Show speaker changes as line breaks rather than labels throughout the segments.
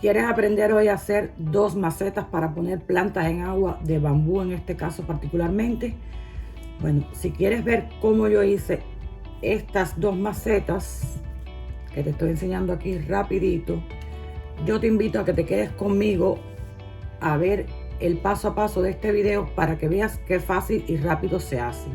¿Quieres aprender hoy a hacer 2 macetas para poner plantas en agua de bambú, en este caso particularmente? Bueno, si quieres ver cómo yo hice estas 2 macetas que te estoy enseñando aquí rapidito, yo te invito a que te quedes conmigo a ver el paso a paso de este video para que veas qué fácil y rápido se hacen.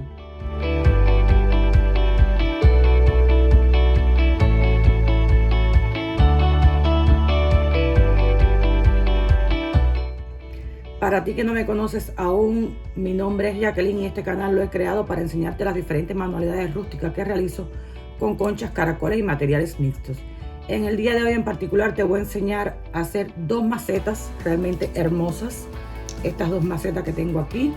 Para ti que no me conoces aún, mi nombre es Jacqueline y este canal lo he creado para enseñarte las diferentes manualidades rústicas que realizo con conchas, caracoles y materiales mixtos. En el día de hoy en particular te voy a enseñar a hacer 2 macetas realmente hermosas. Estas 2 macetas que tengo aquí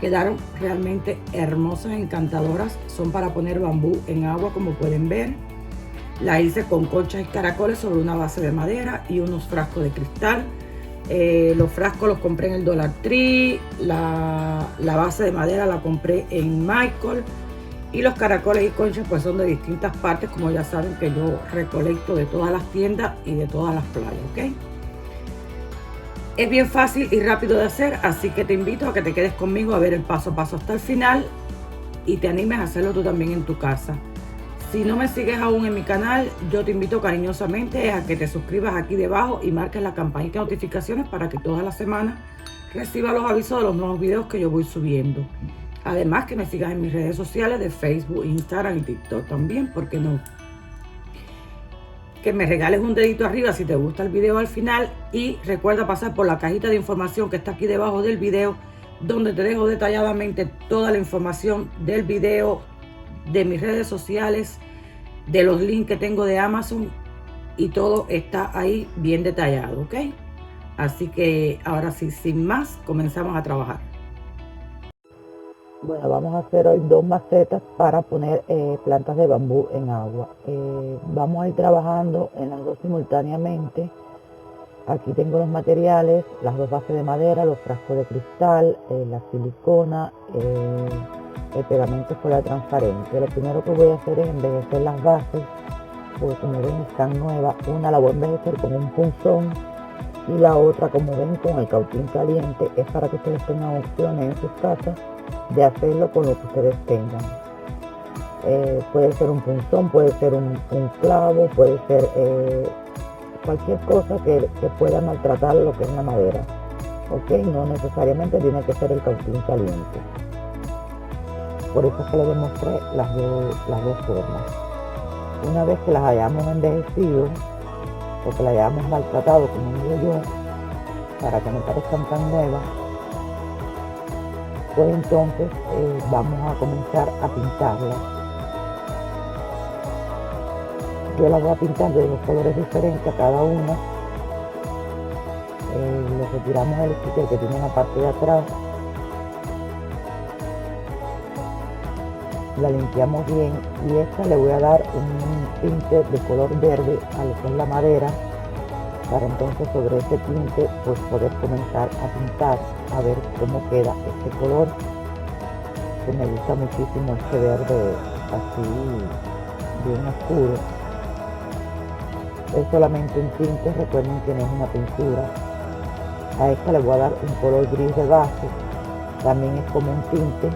quedaron realmente hermosas, encantadoras. Son para poner bambú en agua, como pueden ver. La hice con conchas y caracoles sobre una base de madera y unos frascos de cristal. Los frascos los compré en el Dollar Tree, la base de madera la compré en Michael y los caracoles y conchas pues son de distintas partes, como ya saben que yo recolecto de todas las tiendas y de todas las playas, ¿ok? Es bien fácil y rápido de hacer, así que te invito a que te quedes conmigo a ver el paso a paso hasta el final y te animes a hacerlo tú también en tu casa. Si no me sigues aún en mi canal, yo te invito cariñosamente a que te suscribas aquí debajo y marques la campanita de notificaciones para que todas las semanas recibas los avisos de los nuevos videos que yo voy subiendo. Además que me sigas en mis redes sociales de Facebook, Instagram y TikTok también, ¿por qué no? Que me regales un dedito arriba si te gusta el video al final y recuerda pasar por la cajita de información que está aquí debajo del video, donde te dejo detalladamente toda la información del video, de mis redes sociales, de los links que tengo de Amazon y todo está ahí bien detallado, ¿ok? Así que ahora sí, sin más, comenzamos a trabajar.
Bueno, vamos a hacer hoy 2 macetas para poner plantas de bambú en agua. Vamos a ir trabajando en las dos simultáneamente. Aquí tengo los materiales, las 2 bases de madera, los frascos de cristal, la silicona, el pegamento escolar transparente. Lo primero que voy a hacer es envejecer las bases, porque como ven están nuevas. Una la voy a envejecer con un punzón y la otra, como ven, con el cautín caliente. Es para que ustedes tengan opciones en sus casas de hacerlo con lo que ustedes tengan. Puede ser un punzón, puede ser un clavo, puede ser cualquier cosa que pueda maltratar lo que es la madera, ok, no necesariamente tiene que ser el cautín caliente. Por eso es que les demostré las dos formas. Una vez que las hayamos envejecido o que las hayamos maltratado, como digo yo, para que no parezcan tan nuevas, pues entonces vamos a comenzar a pintarlas. Yo las voy a pintar de 2 colores diferentes a cada una. Le retiramos el sticker que tiene en la parte de atrás. La limpiamos bien y esta le voy a dar un tinte de color verde a lo que es la madera, para entonces sobre ese tinte pues poder comenzar a pintar, a ver cómo queda este color, que me gusta muchísimo, este verde así bien oscuro. Es solamente un tinte, recuerden que no es una pintura. A esta le voy a dar un color gris de base, también es como un tinte.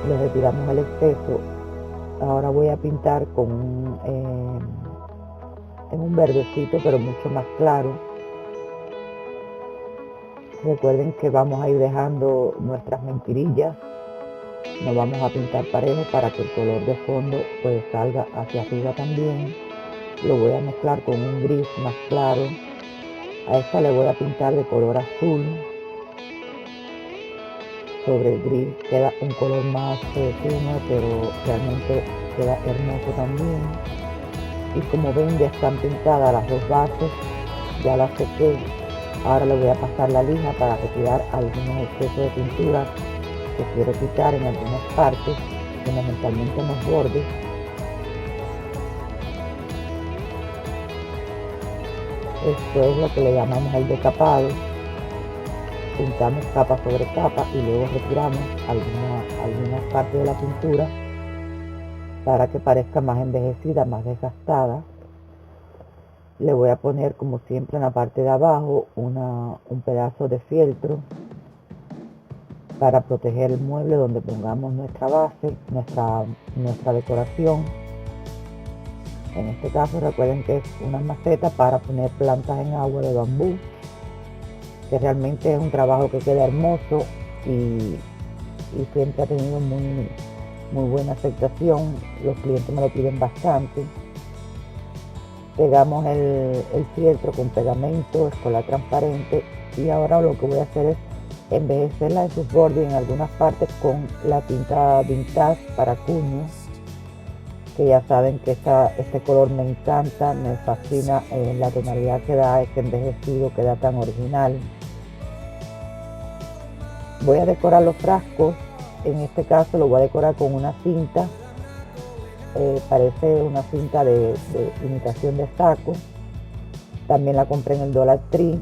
Le retiramos el exceso. Ahora voy a pintar con en un verdecito, pero mucho más claro. Recuerden que vamos a ir dejando nuestras mentirillas, no vamos a pintar parejo para que el color de fondo pues salga hacia arriba también. Lo voy a mezclar con un gris más claro. A esta le voy a pintar de color azul. Sobre el gris queda un color más tenue, pero realmente queda hermoso también. Y como ven, ya están pintadas las 2 bases, ya las sequé. Ahora le voy a pasar la lija para retirar algunos excesos de pintura que quiero quitar en algunas partes, fundamentalmente en los bordes. Esto es lo que le llamamos el decapado. Pintamos capa sobre capa y luego retiramos algunas partes de la pintura para que parezca más envejecida, más desgastada. Le voy a poner, como siempre, en la parte de abajo un pedazo de fieltro para proteger el mueble donde pongamos nuestra base, nuestra decoración. En este caso recuerden que es una maceta para poner plantas en agua de bambú, que realmente es un trabajo que queda hermoso y siempre ha tenido muy buena aceptación. Los clientes me lo piden bastante. Pegamos el fieltro con pegamento escolar transparente y ahora lo que voy a hacer es envejecerla en sus bordes en algunas partes con la tinta vintage para cuños, que ya saben que este color me encanta, me fascina, la tonalidad que da este envejecido, queda tan original. Voy a decorar los frascos. En este caso lo voy a decorar con una cinta, parece una cinta de imitación de saco. También la compré en el Dollar Tree.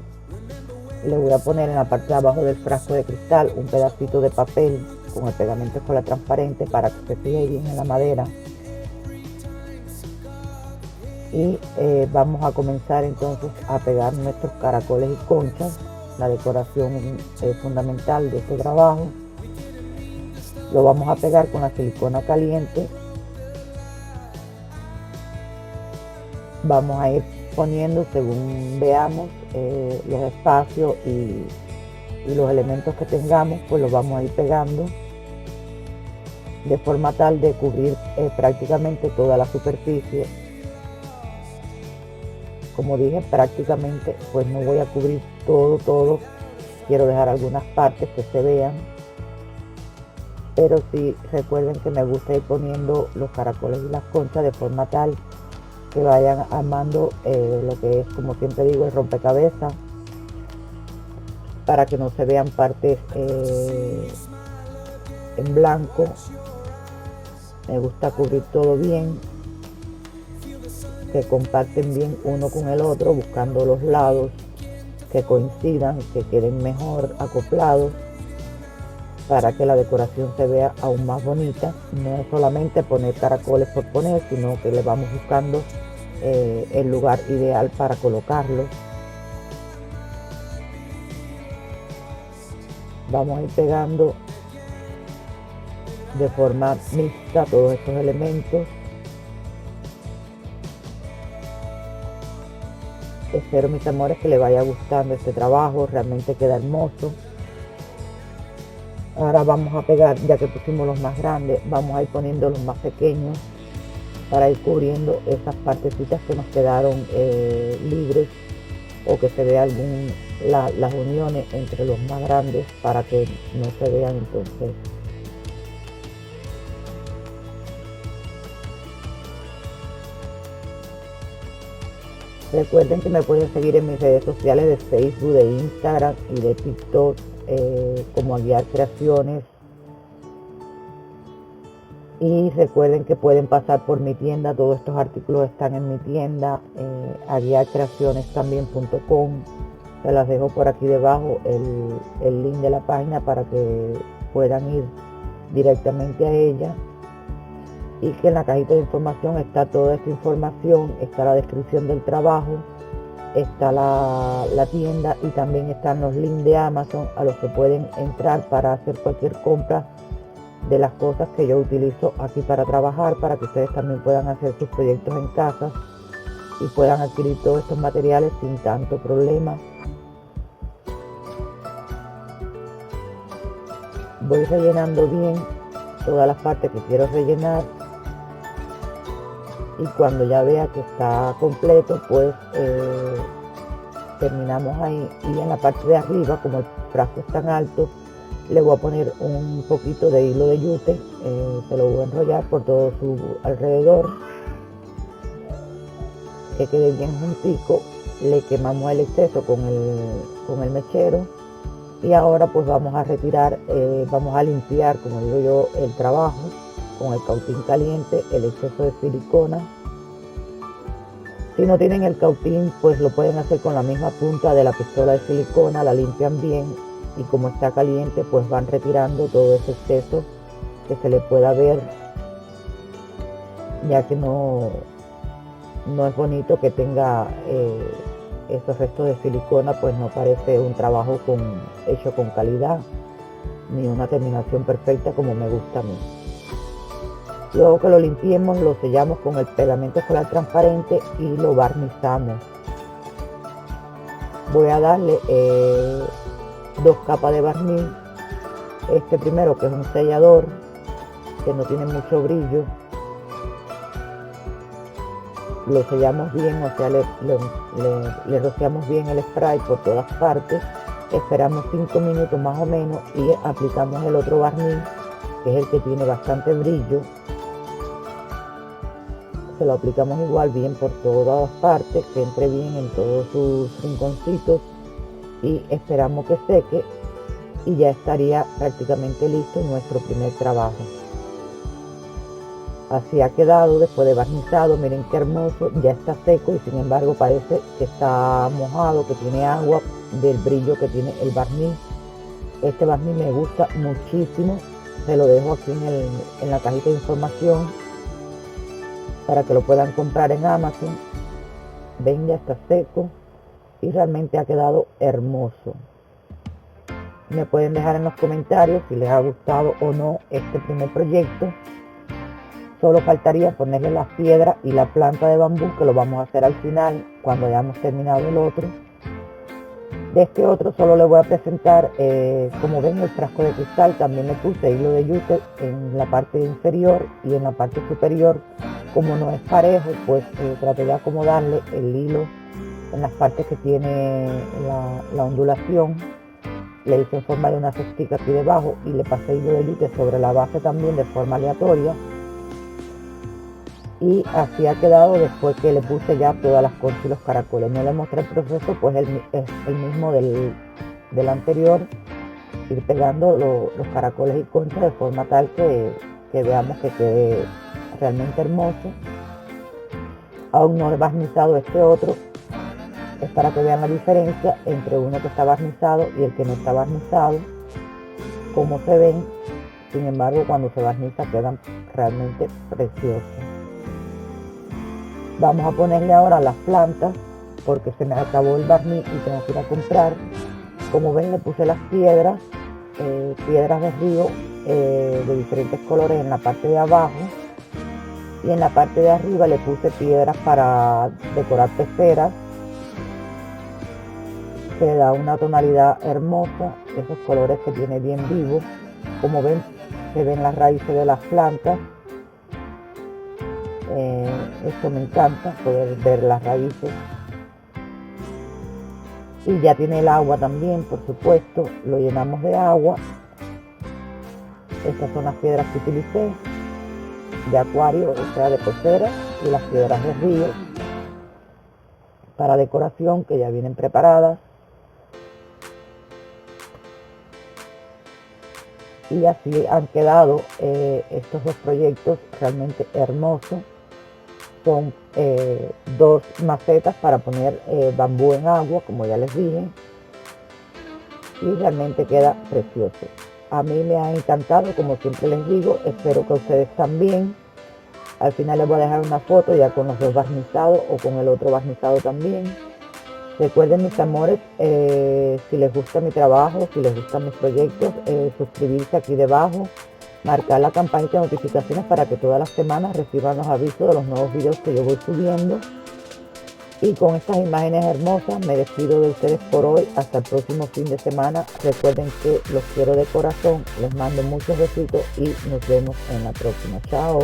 Le voy a poner en la parte de abajo del frasco de cristal un pedacito de papel con el pegamento escolar transparente para que se fije bien en la madera. Y vamos a comenzar entonces a pegar nuestros caracoles y conchas. La decoración es fundamental de este trabajo. Lo vamos a pegar con la silicona caliente. Vamos a ir poniendo según veamos los espacios y los elementos que tengamos, pues los vamos a ir pegando de forma tal de cubrir prácticamente toda la superficie. Como dije, prácticamente pues no voy a cubrir todo, quiero dejar algunas partes que se vean, pero sí recuerden que me gusta ir poniendo los caracoles y las conchas de forma tal que vayan armando lo que es, como siempre digo, el rompecabezas, para que no se vean partes en blanco. Me gusta cubrir todo bien, que comparten bien uno con el otro, buscando los lados que coincidan, que queden mejor acoplados, para que la decoración se vea aún más bonita. No es solamente poner caracoles por poner, sino que le vamos buscando el lugar ideal para colocarlos. Vamos a ir pegando de forma mixta todos estos elementos. Espero, mis amores, que les vaya gustando este trabajo, realmente queda hermoso. Ahora vamos a pegar, ya que pusimos los más grandes, vamos a ir poniendo los más pequeños para ir cubriendo esas partecitas que nos quedaron libres, o que se vea las uniones entre los más grandes para que no se vean. Entonces recuerden que me pueden seguir en mis redes sociales de Facebook, de Instagram y de TikTok, como Aguiar Creaciones. Y recuerden que pueden pasar por mi tienda, todos estos artículos están en mi tienda, aguiarcreacionestambién.com. Se las dejo por aquí debajo el link de la página para que puedan ir directamente a ella. Y que en la cajita de información está toda esta información, está la descripción del trabajo, está la tienda, y también están los links de Amazon a los que pueden entrar para hacer cualquier compra de las cosas que yo utilizo aquí para trabajar, para que ustedes también puedan hacer sus proyectos en casa y puedan adquirir todos estos materiales sin tanto problema. Voy rellenando bien todas las partes que quiero rellenar, y cuando ya vea que está completo, pues terminamos ahí. Y en la parte de arriba, como el frasco es tan alto, le voy a poner un poquito de hilo de yute, se lo voy a enrollar por todo su alrededor, que quede bien juntico. Le quemamos el exceso con el mechero, y ahora pues vamos a retirar, vamos a limpiar, como digo yo, el trabajo con el cautín caliente, el exceso de silicona. Si no tienen el cautín, pues lo pueden hacer con la misma punta de la pistola de silicona, la limpian bien, y como está caliente, pues van retirando todo ese exceso que se le pueda ver, ya que no no es bonito que tenga esos restos de silicona, pues no parece un trabajo hecho con calidad, ni una terminación perfecta como me gusta a mí. Luego que lo limpiemos, lo sellamos con el pegamento solar transparente y lo barnizamos. Voy a darle 2 capas de barniz. Este primero, que es un sellador, que no tiene mucho brillo, lo sellamos bien, o sea, le rociamos bien el spray por todas partes, esperamos 5 minutos más o menos y aplicamos el otro barniz, que es el que tiene bastante brillo. Se lo aplicamos igual bien por todas partes, que entre bien en todos sus rinconcitos y esperamos que seque y ya estaría prácticamente listo nuestro primer trabajo. Así ha quedado después de barnizado. Miren qué hermoso, ya está seco y sin embargo parece que está mojado, que tiene agua del brillo que tiene el barniz. Este barniz me gusta muchísimo, se lo dejo aquí en la cajita de información para que lo puedan comprar en Amazon. Ven, ya está seco y realmente ha quedado hermoso. Me pueden dejar en los comentarios si les ha gustado o no este primer proyecto. Solo faltaría ponerle las piedras y la planta de bambú, que lo vamos a hacer al final cuando hayamos terminado el otro. De este otro solo les voy a presentar, como ven, el frasco de cristal. También le puse hilo de yute en la parte inferior y en la parte superior. Como no es parejo, pues traté de acomodarle el hilo en las partes que tiene la ondulación. Le hice en forma de una cestica aquí debajo y le pasé hilo de yute sobre la base también de forma aleatoria. Y así ha quedado después que le puse ya todas las conchas y los caracoles. No le mostré el proceso, pues es el mismo del anterior. Ir pegando los caracoles y conchas de forma tal que veamos que quede realmente hermoso. Aún no he barnizado este otro. Es para que vean la diferencia entre uno que está barnizado y el que no está barnizado. Como se ven, sin embargo, cuando se barniza quedan realmente preciosos. Vamos a ponerle ahora las plantas porque se me acabó el barniz y tengo que ir a comprar. Como ven, le puse las piedras de río de diferentes colores en la parte de abajo, y en la parte de arriba le puse piedras para decorar peceras. Se da una tonalidad hermosa, esos colores que tiene bien vivos. Como ven, se ven las raíces de las plantas. Esto me encanta, poder ver las raíces. Y ya tiene el agua también, por supuesto. Lo llenamos de agua. Estas son las piedras que utilicé de acuario, o sea, de pecera, y las piedras de río para decoración, que ya vienen preparadas. Y así han quedado estos dos proyectos realmente hermosos. Son 2 macetas para poner bambú en agua, como ya les dije, y realmente queda precioso. A mí me ha encantado, como siempre les digo. Espero que ustedes también. Al final les voy a dejar una foto ya con los 2 barnizados o con el otro barnizado también. Recuerden, mis amores, si les gusta mi trabajo, si les gustan mis proyectos, suscribirse aquí debajo, marcar la campanita de notificaciones para que todas las semanas reciban los avisos de los nuevos videos que yo voy subiendo. Y con estas imágenes hermosas me despido de ustedes por hoy. Hasta el próximo fin de semana. Recuerden que los quiero de corazón. Les mando muchos besitos y nos vemos en la próxima. Chao.